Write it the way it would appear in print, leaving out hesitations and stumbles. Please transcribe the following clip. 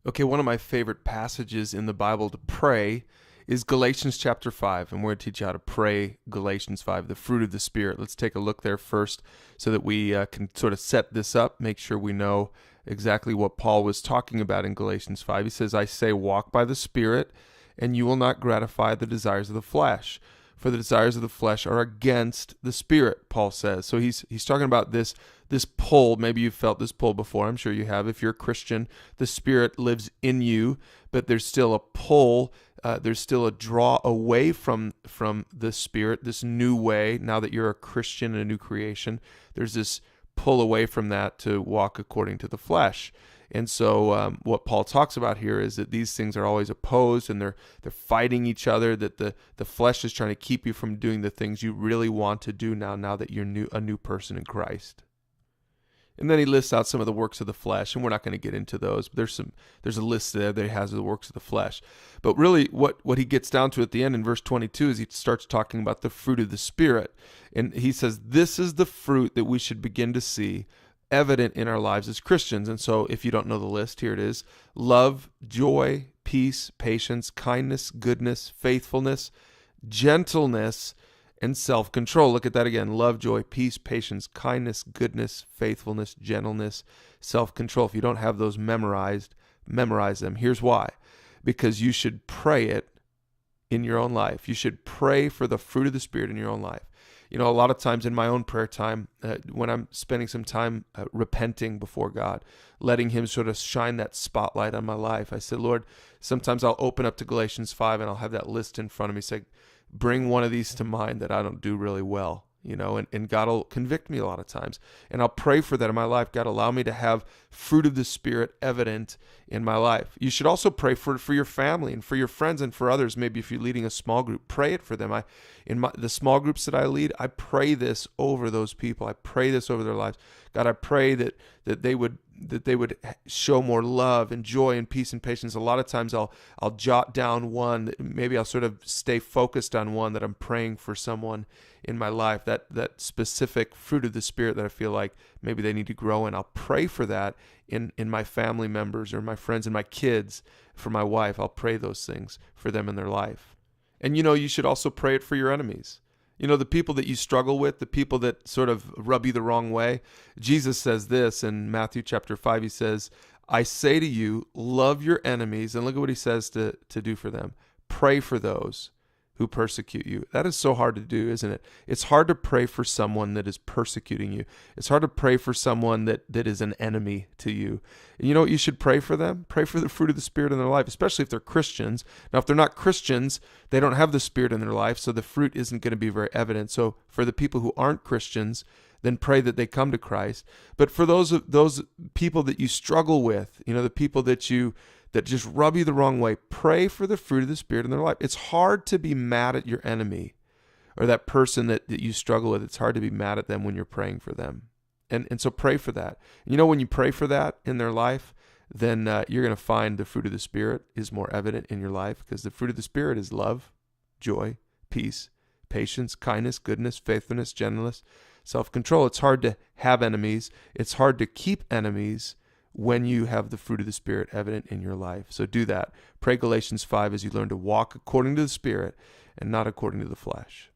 Okay, one of my favorite passages in the Bible to pray is Galatians chapter 5, and we're going to teach you how to pray Galatians 5, the fruit of the Spirit. Let's take a look there first so that we can sort of set this up, make sure we know exactly what Paul was talking about in Galatians 5. He says, I say, walk by the Spirit, and you will not gratify the desires of the flesh. For the desires of the flesh are against the Spirit, Paul says. So he's talking about this pull. Maybe you've felt this pull before. I'm sure you have. If you're a Christian, the Spirit lives in you, but there's still a pull. There's still a draw away from the Spirit, this new way. Now that you're a Christian and a new creation, there's this pull away from that to walk according to the flesh. And so what Paul talks about here is that these things are always opposed, and they're fighting each other, that the flesh is trying to keep you from doing the things you really want to do now that you're a new person in Christ. And then he lists out some of the works of the flesh, and we're not going to get into those, but there's a list there that he has of the works of the flesh. But really what he gets down to at the end in verse 22 is he starts talking about the fruit of the Spirit. And he says, this is the fruit that we should begin to see evident in our lives as Christians. And so if you don't know the list, here it is: love, joy, peace, patience, kindness, goodness, faithfulness, gentleness, and self-control. Look at that again: love, joy, peace, patience, kindness, goodness, faithfulness, gentleness, self-control. If you don't have those memorized, memorize them. Here's why: because you should pray it in your own life. You should pray for the fruit of the Spirit in your own life. You know, a lot of times in my own prayer time, when I'm spending some time repenting before God, letting Him sort of shine that spotlight on my life, I said, Lord, sometimes I'll open up to Galatians 5 and I'll have that list in front of me, say, bring one of these to mind that I don't do really well, you know, and God will convict me a lot of times. And I'll pray for that in my life. God, allow me to have fruit of the Spirit evident in my life. You should also pray for your family and for your friends and for others. Maybe if you're leading a small group, pray it for them. The small groups that I lead, I pray this over those people. I pray this over their lives. God, I pray that they would show more love and joy and peace and patience. A lot of times I'll jot down one that maybe I'll sort of stay focused on one that I'm praying for someone in my life, that specific fruit of the Spirit that I feel like maybe they need to grow in. I'll pray for that in my family members or my friends and my kids, for my wife. I'll pray those things for them in their life. And you know, you should also pray it for your enemies. You know, the people that you struggle with, the people that sort of rub you the wrong way. Jesus says this in Matthew chapter 5. He says, I say to you, love your enemies. And look at what he says to do for them. Pray for those who persecute you. That is so hard to do, isn't it? It's hard to pray for someone that is persecuting you. It's hard to pray for someone that is an enemy to you. And you know what you should pray for them? Pray for the fruit of the Spirit in their life, especially if they're Christians. Now, if they're not Christians, they don't have the Spirit in their life, so the fruit isn't going to be very evident. So for the people who aren't Christians, then pray that they come to Christ. But for those people that you struggle with, you know, the people that just rub you the wrong way, pray for the fruit of the Spirit in their life. It's hard to be mad at your enemy or that person that you struggle with. It's hard to be mad at them when you're praying for them. And so pray for that. And you know, when you pray for that in their life, then you're going to find the fruit of the Spirit is more evident in your life, because the fruit of the Spirit is love, joy, peace, patience, kindness, goodness, faithfulness, gentleness, self-control. It's hard to have enemies. It's hard to keep enemies when you have the fruit of the Spirit evident in your life. So do that. Pray Galatians 5 as you learn to walk according to the Spirit and not according to the flesh.